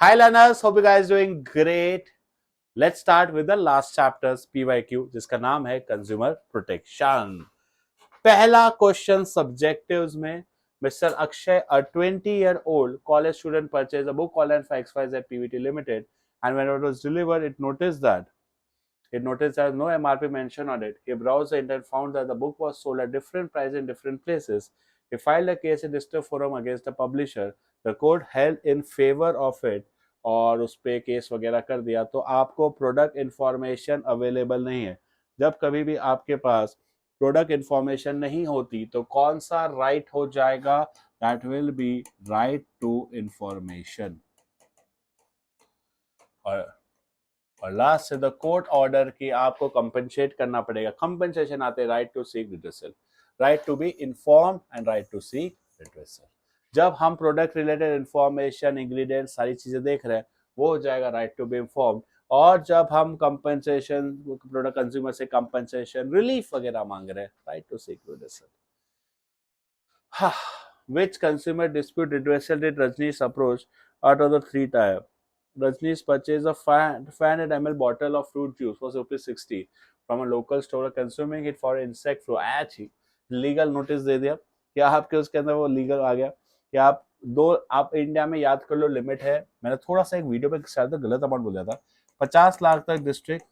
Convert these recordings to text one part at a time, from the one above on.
Hi learners, hope you guys doing great. Let's start with the last chapters PYQ जिसका नाम है consumer protection. पहला question subjectives में mister Akshay a 20-year-old college student purchased a book called for XYZ PVT Limited and when it was delivered it noticed that no MRP mentioned on it. He browsed the internet, found that the book was sold at different prices in different places. He filed a case in District Forum against the publisher. The court held in favor of it और उस पर case वगैरह कर दिया. तो आपको product information available नहीं है. जब कभी भी आपके पास प्रोडक्ट इंफॉर्मेशन नहीं होती तो कौन सा राइट हो जाएगा? That will be right to information. और लास्ट से द कोर्ट ऑर्डर की आपको कंपनसेट करना पड़ेगा. कंपनसेशन आते right to seek redressal, right to be informed and right to seek redressal. जब हम प्रोडक्ट रिलेटेड इंफॉर्मेशन इंग्रेडिएंट सारी चीजें देख रहे हैं वो हो जाएगा राइट टू बी इन्फॉर्म्ड. और जब हम कंपनसेशन प्रोडक्ट कंज्यूमर से कंपनसेशन रिलीफ वगैरह मांग रहे हैं right to seek redressal. Which consumer dispute redressal did Rajneesh approach out of the three types? Rajneesh purchased a 500 ml bottle of fruit juice for ₹60 from a local store, consuming it for insect flu. अच्छी legal notice दे दिया कि आपके उसके अंदर वो legal आ गया कि आप इंडिया में याद कर लो लिमिट है. मैंने थोड़ा सा एक वीडियो पे शायद गलत अमाउंट बोल दिया था. 50 लाख तक डिस्ट्रिक्ट,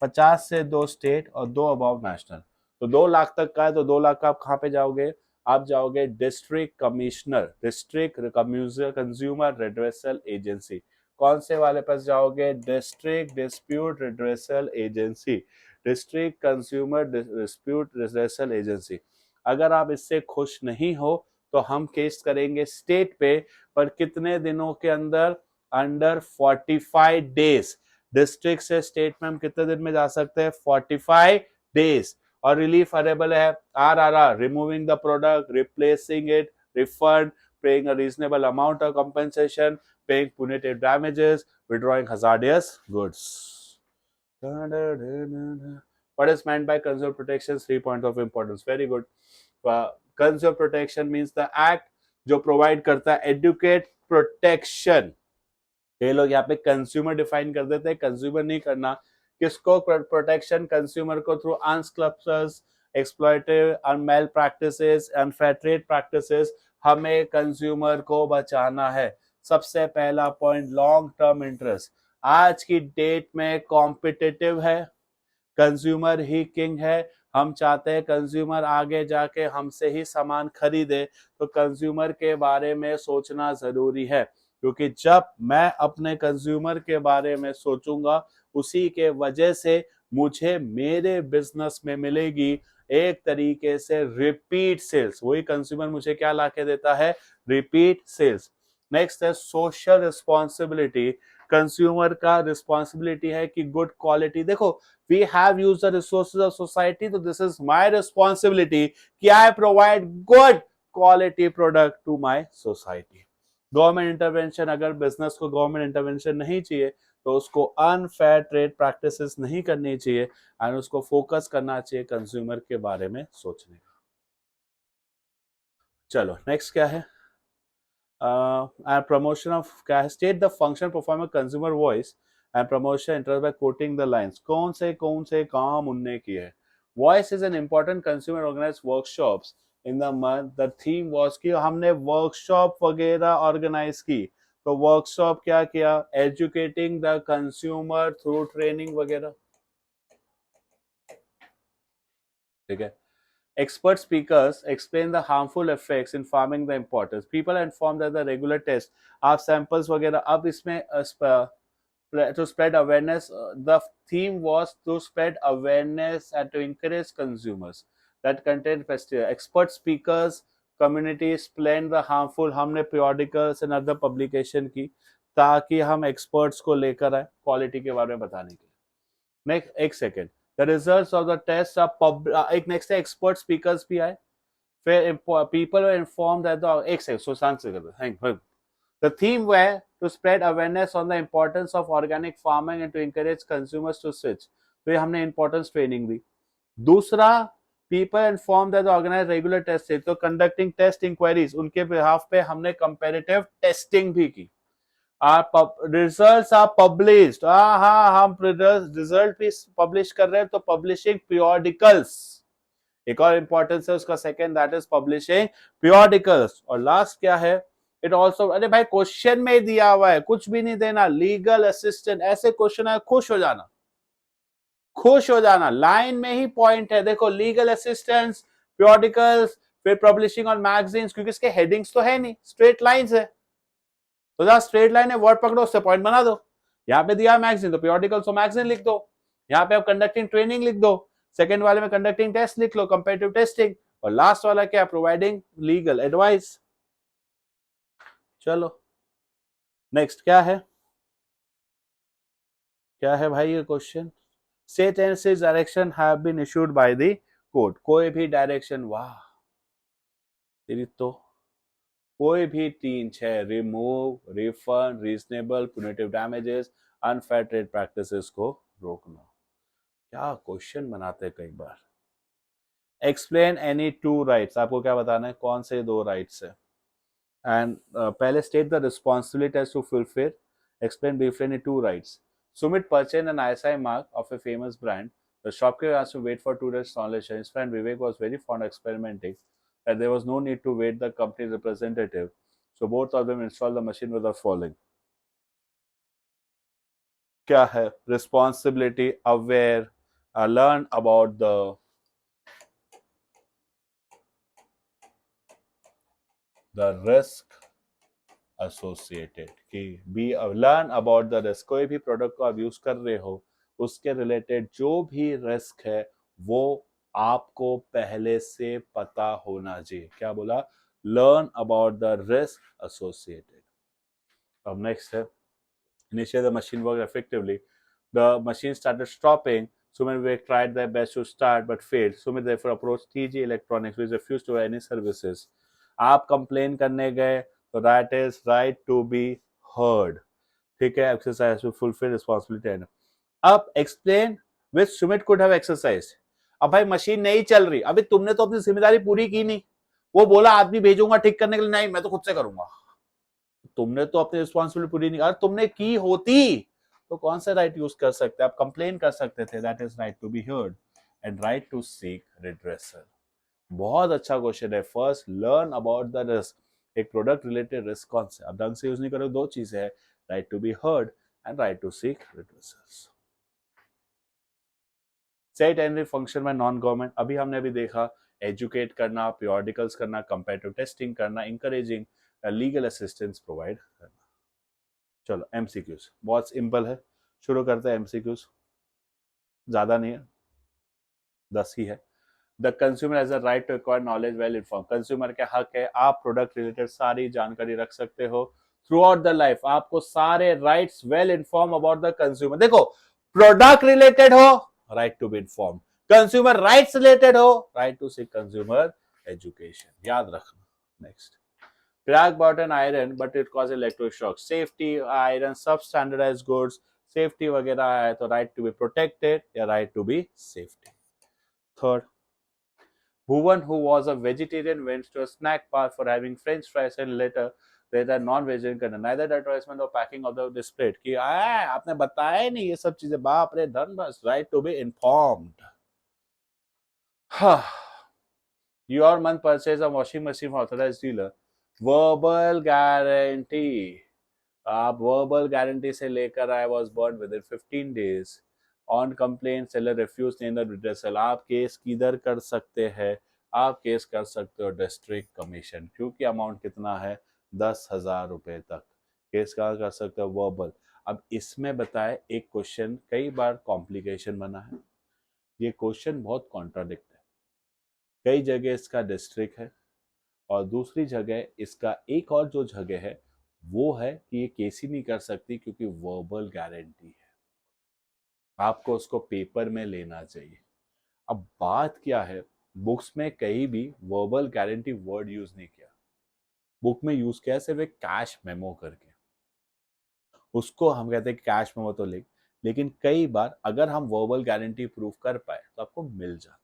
50 से 2 स्टेट और 2 अबाव नेशनल. तो 2 लाख तक का है तो 2 लाख का आप कहाँ पे जाओगे? आप जाओगे district commissioner, district consumer redressal agency. कौन से वाले पास जाओगे? District dispute redressal agency, district consumer dispute redressal agency. अगर आप इससे खुश नहीं हो तो हम केस करेंगे स्टेट पे. पर कितने दिनों के अंदर? Under 45 days. डिस्ट्रिक्ट से स्टेट में हम कितने दिन में जा सकते हैं? 45 डेज. और रिलीफ अवेलेबल है RRR, removing the product, replacing it, refund, paying a reasonable amount of compensation, paying punitive damages, withdrawing hazardous goods. What is meant by consumer protection? 3 points of importance. Very good. Consumer protection means the act जो provide करता है educate protection. ये लोग यहाँ पे consumer define कर देते हैं, कंज्यूमर नहीं करना. किसको प्रोटेक्शन? कंज्यूमर को थ्रू अनस्क्लप्टर्स, एक्सप्लॉइटिव, अनमेल प्रैक्टिसेस, अनफेयर ट्रेड प्रैक्टिसेस. हमें कंज्यूमर को बचाना है. सबसे पहला पॉइंट लॉन्ग टर्म इंटरेस्ट. आज की डेट में कॉम्पिटिटिव है, कंज्यूमर ही किंग है. हम चाहते हैं कंज्यूमर आगे जाके हमसे ही सामान खरीदे. तो कंज्यूमर के बारे में सोचना जरूरी है क्योंकि जब मैं अपने कंज्यूमर के बारे में सोचूंगा उसी के वजह से मुझे मेरे बिजनेस में मिलेगी एक तरीके से रिपीट सेल्स. वही कंज्यूमर मुझे क्या लाके देता है? Repeat sales. नेक्स्ट है सोशल रिस्पॉन्सिबिलिटी. कंज्यूमर का रिस्पॉन्सिबिलिटी है कि गुड क्वालिटी. देखो we have used the resources of society, so this is my responsibility कि I provide good quality product to my society. Government intervention, अगर business को government intervention नहीं चाहिए तो उसको अनफेयर ट्रेड प्रैक्टिसेस नहीं करनी चाहिए एंड उसको फोकस करना चाहिए कंज्यूमर के बारे में सोचने का. चलो नेक्स्ट क्या है? प्रमोशन ऑफ क्या है? State the function perform consumer voice and promotion interest by quoting the lines. कौन से काम उनने किए हैं? Voice is an important consumer organise workshops in the month. The theme was कि हमने वर्कशॉप वगैरह ऑर्गेनाइज की. तो वर्कशॉप क्या किया? Educating the consumer through training वगैरह. ठीक है. Expert speakers explain the harmful effects, informing the importance. People are informed that the regular test, आप samples वगैरह. अब इसमें to spread awareness, the theme was to spread awareness and to encourage consumers that content festival. Expert speakers community explain the harmful. हमने periodicals and other publication की ताकि हम experts को लेकर आए क्वालिटी के बारे में बताने के लिए. नेक्स्ट एक second. The results of the test are एक नेक्स्ट है एक्सपर्ट स्पीकर्स भी आए. फिर people were informed that the एक सेकेंड सुशांत से कर. The theme were to spread awareness on the importance of organic farming and to encourage consumers to switch. तो ये हमने importance training दी. दूसरा people informed that the organized regular testing, तो conducting test inquiries उनके behalf पे हमने comparative testing भी की. रिजल्ट्स आर पब्लिश्ड, हाँ हाँ, हम रिजल्ट भी पब्लिश कर रहे हैं, तो पब्लिशिंग periodicals एक और इंपॉर्टेंस है उसका second, that is publishing periodicals। और लास्ट क्या है, इट ऑल्सो, अरे भाई क्वेश्चन में ही दिया हुआ है, कुछ भी नहीं देना, लीगल असिस्टेंट, ऐसे क्वेश्चन है, खुश हो जाना, खुश हो जाना, लाइन में ही पॉइंट है, देखो लीगल असिस्टेंट्स, periodicals, फिर पब्लिशिंग ऑन मैगजीन्स, क्योंकि इसके हेडिंग्स तो है नहीं, स्ट्रेट लाइंस है, तो जहां स्ट्रेट लाइन है वर्ड पकड़ो, उससे पॉइंट बना दो। यहाँ पे दिया मैगजीन, तो periodicals तो मैगजीन लिख दो, यहाँ पे आप कंडक्टिंग ट्रेनिंग लिख दो, सेकंड वाले में कंडक्टिंग टेस्ट लिख लो, कंपेटिटिव टेस्टिंग, और लास्ट वाला क्या, प्रोवाइडिंग लीगल एडवाइस। चलो नेक्स्ट क्या है, क्या है भाई ये question, state and six direction have been issued by the court, कोई भी डायरेक्शन, वाह तेरी तो, कोई भी 3-6, remove, refund, reasonable, punitive damages, unfair trade practices को रोकना, क्या क्वेश्चन बनाते हैं कई बार। एक्सप्लेन एनी टू राइट्स, आपको क्या बताना है, कौन से दो राइट्स है, एंड पहले state the responsibility to fulfil, explain briefly any two rights. Sumit purchased an ISI mark of a famous brand. The shopkeeper asked to wait for 2 days installation. His friend Vivek was very fond of experimenting, that there was no need to wait the company representative. So both of them installed the machine without falling. क्या है, responsibility, aware, learn about the risk associated, कि be learn about the risk, कोई भी product को आप use कर रहे हो उसके रिलेटेड जो भी रिस्क है वो आपको पहले से पता होना चाहिए, क्या बोला, learn about the risk associated. अब नेक्स्ट है, initiate the machine worked effectively, the machine started stopping. Sumit Vivek tried their best to start but failed. Sumit therefore approached TG Electronics, which refused to provide any services. आप complain करने गए, तो that is right to be heard, ठीक है, exercise to fulfil responsibility. अब explain which Sumit could have exercise, अब भाई machine नहीं चल रही, अभी तुमने तो अपनी जिम्मेदारी पूरी की नहीं, वो बोला आदमी भेजूंगा ठीक करने के लिए, नहीं मैं तो खुद से करूंगा, तुमने तो अपनी रिस्पॉन्सिबिलिटी पूरी नहीं, अगर तुमने की होती तो कौन सा राइट यूज कर सकते, आप कंप्लेन कर सकते थे, that is right to be heard and right to seek redressal. बहुत अच्छा क्वेश्चन है। First learn about the risk, एक प्रोडक्ट रिलेटेड रिस्क कौन से, आप ढंग से यूज नहीं करोगे, दो चीजें है, right to be heard and right to seek redressal. Set and function में नॉन गवर्नमेंट, अभी हमने अभी देखा, एजुकेट करना, periodicals करना, कंपैरेटिव टेस्टिंग करना, इंकरेजिंग, लीगल असिस्टेंस प्रोवाइड करना। चलो एमसीक्यूज बहुत सिंपल है, शुरू करते हैं एमसीक्यूज, ज्यादा नहीं है, 10 ही है। The consumer has a right to acquire knowledge well inform, consumer का हक है, आप प्रोडक्ट रिलेटेड सारी जानकारी रख सकते हो थ्रू आउट द लाइफ, आपको सारे rights well inform about the consumer. देखो प्रोडक्ट रिलेटेड हो, right to be inform, consumer rights related हो, right to seek consumer education, याद रखना। Next, crack button iron but it causes electric shock, safety iron सब standardized goods, safety वगैरह है तो right to be protected या right to be safety। Third, Bhuvan, who was a vegetarian, went to a snack bar for having French fries and later they non-vegetarian करना, neither the advertisement or packing of the displayed कि आपने बताया ही नहीं ये सब चीजें, बाप रे धन बस, right to be informed। Your month purchase a washing machine from authorized dealer, verbal guarantee, आप वर्बल गारंटी से लेकर आए, was burn within 15 days, on complain seller refuse tender redressal, आप केस किधर कर सकते हैं, आप केस कर सकते हो डिस्ट्रिक्ट कमीशन, क्योंकि अमाउंट कितना है 10,000 रुपए तक, केस कहाँ कर सकते हो, वर्बल। अब इसमें बताए एक क्वेश्चन कई बार कॉम्प्लिकेशन बना है, ये क्वेश्चन बहुत कॉन्ट्राडिक्ट है, कई जगह इसका डिस्ट्रिक्ट है और दूसरी जगह इसका एक और जो जगह है वो है कि ये केस ही नहीं कर सकती क्योंकि वर्बल गारंटी है, आपको उसको पेपर में लेना चाहिए। अब बात क्या है, बुक्स में कहीं भी वर्बल गारंटी वर्ड यूज नहीं किया, बुक में यूज किया सिर्फ एक कैश मेमो करके, उसको हम कहते हैं कैश मेमो तो लिख, लेकिन कई बार अगर हम वर्बल गारंटी प्रूव कर पाए तो आपको मिल जाता है।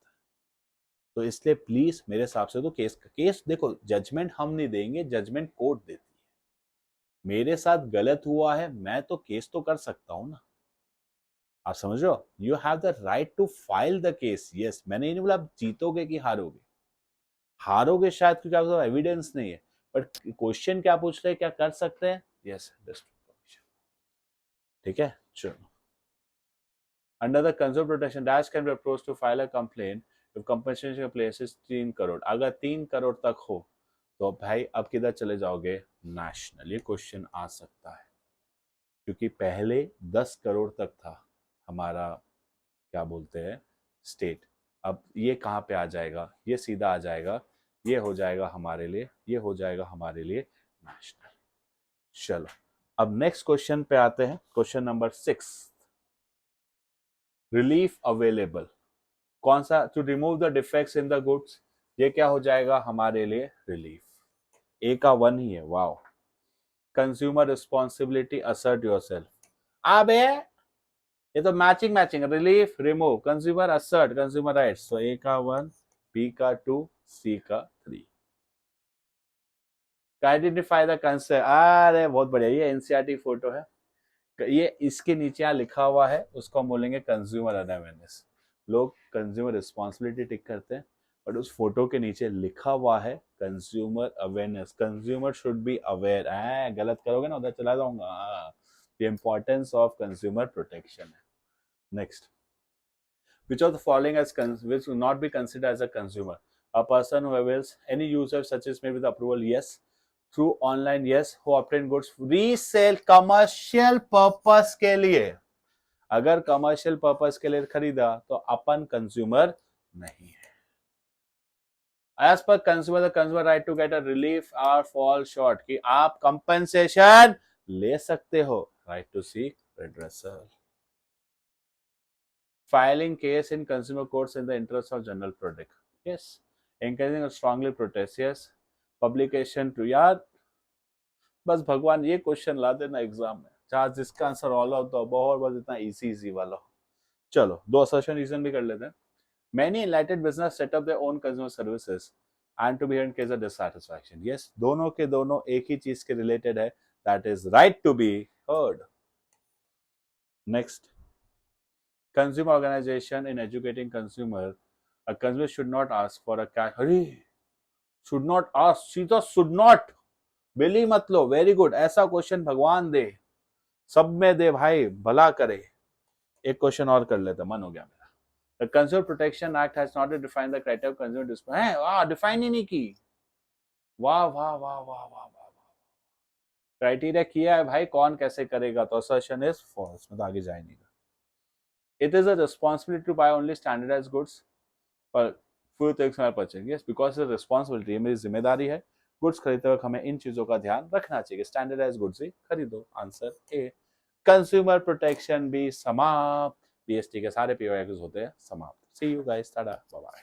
तो इसलिए प्लीज मेरे हिसाब से तो केस देखो, जजमेंट हम नहीं देंगे, जजमेंट कोर्ट देती है, मेरे साथ गलत हुआ है, मैं तो केस तो कर सकता हूं ना। आप समझ रहे हो? You have the right to file the case. Yes, मैंने ये नहीं बोला आप जीतोगे कि हारोगे, हारोगे शायद क्योंकि आपके पास एविडेंस नहीं है, बट क्वेश्चन क्या पूछ रहे हैं, क्या कर सकते हैं? यस, ठीक है। चलो, under the consumer protection dash can be approach to file a complaint if compensation place is 3 crore. अगर 3 करोड़ तक हो तो भाई अब किधर चले जाओगे? नेशनल। ये क्वेश्चन आ सकता है क्योंकि पहले 10 करोड़ तक था हमारा, क्या बोलते हैं, स्टेट। अब ये कहाँ पे आ जाएगा? ये सीधा आ जाएगा, ये हो जाएगा हमारे लिए, ये हो जाएगा हमारे लिए नेशनल। चलो, अब नेक्स्ट क्वेश्चन पे आते हैं, क्वेश्चन नंबर 6। रिलीफ अवेलेबल कौन सा? To remove the defects in the goods. ये क्या हो जाएगा हमारे लिए? रिलीफ। ए का 1 ही है। Wow. Consumer responsibility assert yourself. अबे ये तो matching matching. Relief, remove, consumer assert, consumer rights. तो ए का 1, बी का 2, सी का 3। Identify the concept. अरे बहुत बढ़िया, ये एनसीईआरटी फोटो है। ये इसके नीचे यहाँ लिखा हुआ है, उसको हम बोलेंगे कंज्यूमर अवेयरनेस। लोग कंज्यूमर रिस्पॉन्सिबिलिटी टिक करते हैं, बट उस फोटो के नीचे लिखा हुआ है consumer awareness. Consumer should be aware. गलत करोगे ना उधर चला जाऊंगा। The importance of consumer protection है। Next, which of the following as which will not be considered as a consumer? A person who avails any user such as may with approval, yes. Through online, yes. Who obtain goods resale commercial purpose के लिए। अगर commercial purpose के लिए खरीदा तो अपन consumer नहीं है। As per consumer the consumer right to get a relief are fall short, कि आप कंपनसेशन ले सकते हो। Right to seek redressal. Filing case in consumer courts in the interest of general product. Yes. Encouraging or strongly protest. Yes. Publication to यार बस भगवान ये question ला देना एग्जाम में जहाँ जिसका आंसर ऑल आउट हो, बहुत बस इतना इजी वाला हो। चलो, 2 assertion रीजन भी कर लेते हैं। Many enlightened business set up their own consumer services and to be in case of dissatisfaction. Yes, दोनों के दोनों एक ही चीज के रिलेटेड है, that is right to be heard. Next, consumer organization in educating consumer. A consumer should not ask for a cash. अरे should not ask, सीधा should not। बिली मत लो। वेरी गुड, ऐसा क्वेश्चन भगवान दे, सब में दे भाई, भला करे। एक क्वेश्चन और कर लेते, मन हो गया मेरा। The Consumer Protection Act has not defined the criteria of consumer discipline. है वाह, डिफाइन ही नहीं की। वाह वाह वाह वाह वाह वाह। क्राइटेरिया किया है भाई, कौन कैसे करेगा? तो assertion is false, में तो आगे जा ही नहीं। It is a responsibility to buy only standardized goods पर few things are purchasing. Yes, because it's a responsibility, ये मेरी जिम्मेदारी है। गुड्स खरीदते वक्त हमें इन चीजों का ध्यान रखना चाहिए। स्टैंडर्डाइज गुड्स ही खरीदो। Answer A. कंज्यूमर प्रोटेक्शन भी समाप्त। बीएसटी के सारे पीओएक्स होते हैं समाप्त। See you guys, tata, bye bye.